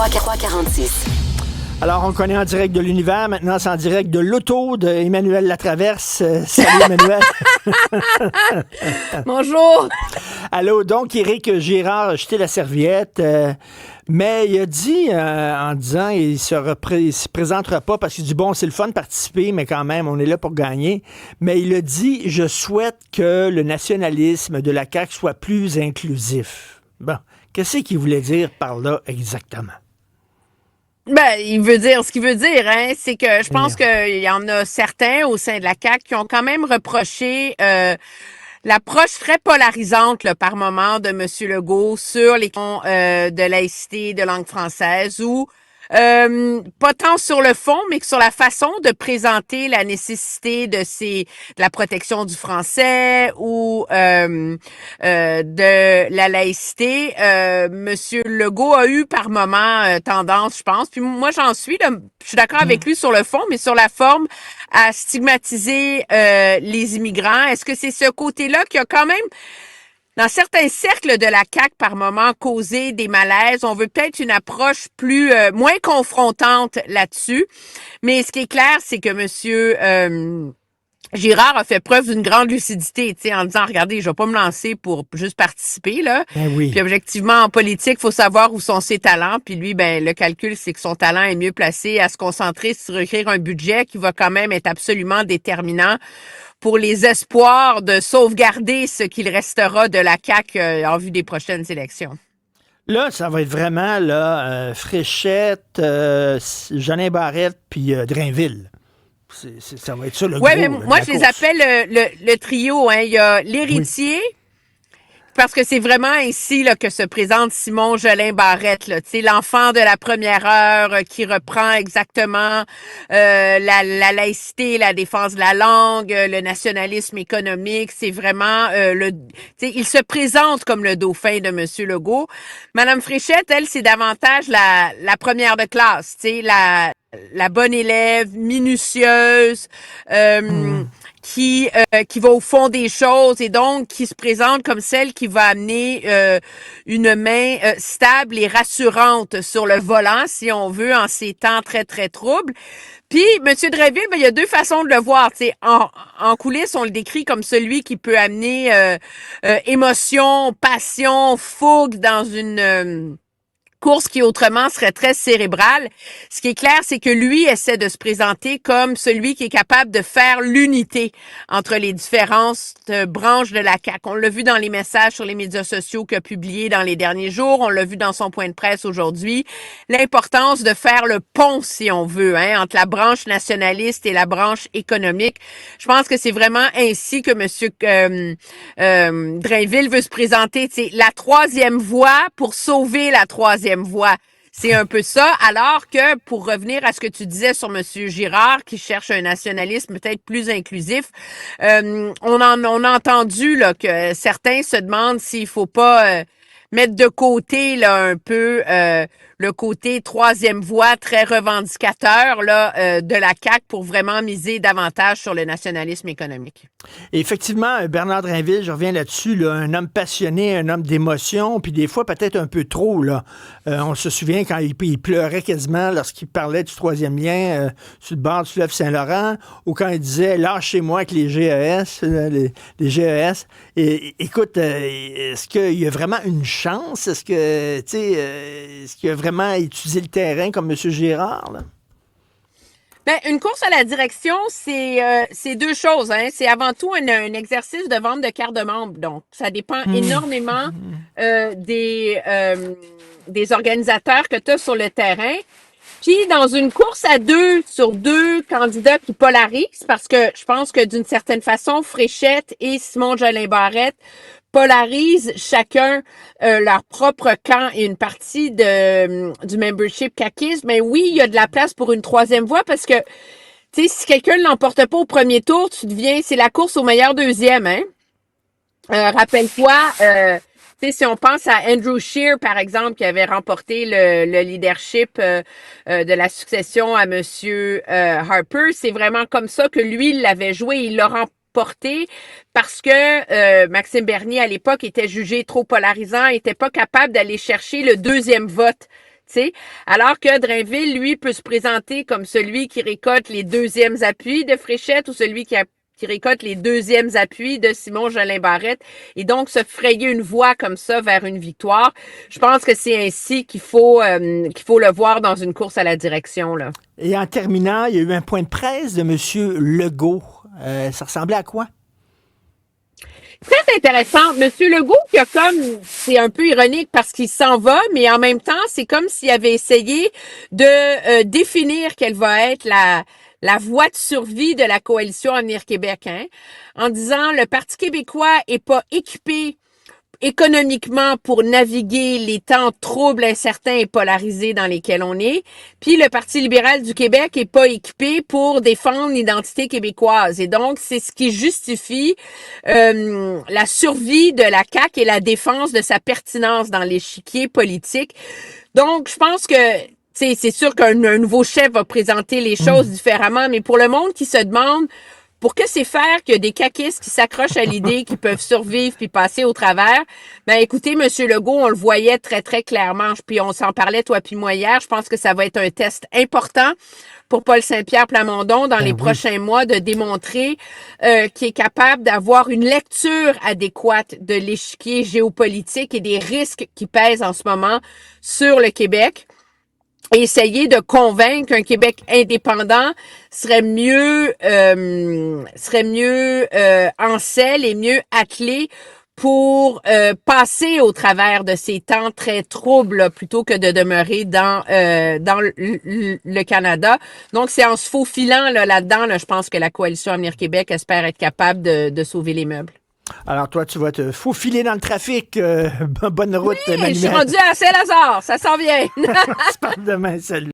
346. Alors, on connaît en direct de l'univers. Maintenant, c'est en direct de l'auto d'Emmanuel Latraverse. Salut, Emmanuel. Bonjour. Allô, donc, Éric Girard a jeté la serviette, mais il a dit, en disant, il se présentera pas parce qu'il dit, bon, c'est le fun de participer, mais quand même, on est là pour gagner. Mais il a dit, je souhaite que le nationalisme de la CAQ soit plus inclusif. Bon, qu'est-ce qu'il voulait dire par là exactement? Ben, il veut dire ce qu'il veut dire, hein. C'est que je pense qu'il y en a certains au sein de la CAQ qui ont quand même reproché l'approche très polarisante là, par moment de M. Legault sur les questions de laïcité, de langue française, ou pas tant sur le fond, mais que sur la façon de présenter la nécessité de la protection du français ou de la laïcité. Monsieur Legault a eu par moment tendance, je pense, puis moi j'en suis, là, je suis d'accord avec lui sur le fond, mais sur la forme, à stigmatiser les immigrants. Est-ce que c'est ce côté-là qui a quand même, dans certains cercles de la CAQ, par moment, causé des malaises? On veut peut-être une approche moins confrontante là-dessus. Mais ce qui est clair, c'est que monsieur Girard a fait preuve d'une grande lucidité, tu sais, en disant, regardez, je vais pas me lancer pour juste participer, là. Ben oui. Puis objectivement, en politique, faut savoir où sont ses talents. Puis lui, ben, le calcul, c'est que son talent est mieux placé à se concentrer sur écrire un budget qui va quand même être absolument déterminant pour les espoirs de sauvegarder ce qu'il restera de la CAQ en vue des prochaines élections. Là, ça va être vraiment là, Fréchette, Jeanin Barrette, puis Drainville. Ça va être ça le gros. Oui, mais moi, je les appelle le trio. Hein. Il y a l'héritier, parce que c'est vraiment ainsi là, que se présente Simon Jolin Barrette, là, l'enfant de la première heure qui reprend exactement la laïcité, la défense de la langue, le nationalisme économique. C'est vraiment il se présente comme le dauphin de Monsieur Legault. Madame Fréchette, elle, c'est davantage la première de classe, la bonne élève, minutieuse, qui va au fond des choses et donc qui se présente comme celle qui va amener une main stable et rassurante sur le volant, si on veut, en ces temps très, très troubles. Puis, M. Drainville, ben, il y a deux façons de le voir. T'sais, en coulisses, on le décrit comme celui qui peut amener émotion, passion, fougue dans une course qui autrement serait très cérébrale. Ce qui est clair, c'est que lui essaie de se présenter comme celui qui est capable de faire l'unité entre les différentes branches de la CAQ. On l'a vu dans les messages sur les médias sociaux qu'il a publiés dans les derniers jours. On l'a vu dans son point de presse aujourd'hui. L'importance de faire le pont, si on veut, hein, entre la branche nationaliste et la branche économique. Je pense que c'est vraiment ainsi que M. Drainville veut se présenter. La troisième voie pour sauver la troisième voie. C'est un peu ça. Alors que, pour revenir à ce que tu disais sur M. Girard, qui cherche un nationalisme peut-être plus inclusif, on a entendu là, que certains se demandent s'il faut pas mettre de côté là un peu le côté troisième voie très revendicateur là de la CAQ pour vraiment miser davantage sur le nationalisme économique. Et effectivement, Bernard Drainville, je reviens là-dessus, là, un homme passionné, un homme d'émotion, puis des fois peut-être un peu trop. Là. On se souvient quand il pleurait quasiment lorsqu'il parlait du troisième lien sur le bord du fleuve Saint-Laurent, ou quand il disait « lâchez-moi avec les GES », les GES. Et, écoute, est-ce qu'il y a vraiment une chance? Est-ce que, est-ce qu'il a vraiment étudié le terrain comme M. Girard, là? Ben, une course à la direction, c'est deux choses. Hein. C'est avant tout un exercice de vente de cartes de membres. Donc, ça dépend énormément des organisateurs que tu as sur le terrain. Puis, dans une course à deux sur deux candidats qui polarisent, parce que je pense que d'une certaine façon, Fréchette et Simon Jolin Barrette polarisent chacun leur propre camp et une partie du membership caquiste. Mais oui, il y a de la place pour une troisième voie parce que, tu sais, si quelqu'un ne l'emporte pas au premier tour, c'est la course au meilleur deuxième, hein. Rappelle-toi, tu sais, si on pense à Andrew Scheer, par exemple, qui avait remporté le leadership de la succession à Monsieur Harper, c'est vraiment comme ça que lui, il l'avait joué. Il l'a remporté parce que Maxime Bernier, à l'époque, était jugé trop polarisant, était pas capable d'aller chercher le deuxième vote. sais. Alors que Drainville, lui, peut se présenter comme celui qui récolte les deuxièmes appuis de Fréchette ou celui qui récolte les deuxièmes appuis de Simon Jolin Barrette et donc se frayer une voie comme ça vers une victoire. Je pense que c'est ainsi qu'il faut le voir dans une course à la direction, là. Et en terminant, il y a eu un point de presse de M. Legault. Ça ressemblait à quoi? Très intéressant. Monsieur Legault, c'est un peu ironique parce qu'il s'en va, mais en même temps, c'est comme s'il avait essayé de définir quelle va être la voie de survie de la coalition Avenir Québec, hein, en disant le Parti québécois est pas équipé économiquement pour naviguer les temps troubles, incertains et polarisés dans lesquels on est. Puis le Parti libéral du Québec est pas équipé pour défendre l'identité québécoise. Et donc, c'est ce qui justifie la survie de la CAQ et la défense de sa pertinence dans l'échiquier politique. Donc, je pense que c'est sûr qu'un nouveau chef va présenter les choses différemment, mais pour le monde qui se demande pour que c'est faire qu'il y a des caquistes qui s'accrochent à l'idée qu'ils peuvent survivre puis passer au travers, ben écoutez, Monsieur Legault, on le voyait très, très clairement, puis on s'en parlait, toi puis moi, hier, je pense que ça va être un test important pour Paul Saint-Pierre Plamondon dans les prochains mois de démontrer qu'il est capable d'avoir une lecture adéquate de l'échiquier géopolitique et des risques qui pèsent en ce moment sur le Québec. Essayer de convaincre qu'un Québec indépendant serait mieux en selle et mieux attelé pour passer au travers de ces temps très troubles là, plutôt que de demeurer dans le Canada. Donc, c'est en se faufilant là-dedans, là, je pense que la Coalition Avenir Québec espère être capable de sauver les meubles. Alors, toi, tu vas te faufiler dans le trafic. Bonne route, Oui, Emmanuel. je suis rendue à Saint-Lazare. Ça s'en vient. On se parle demain. Salut.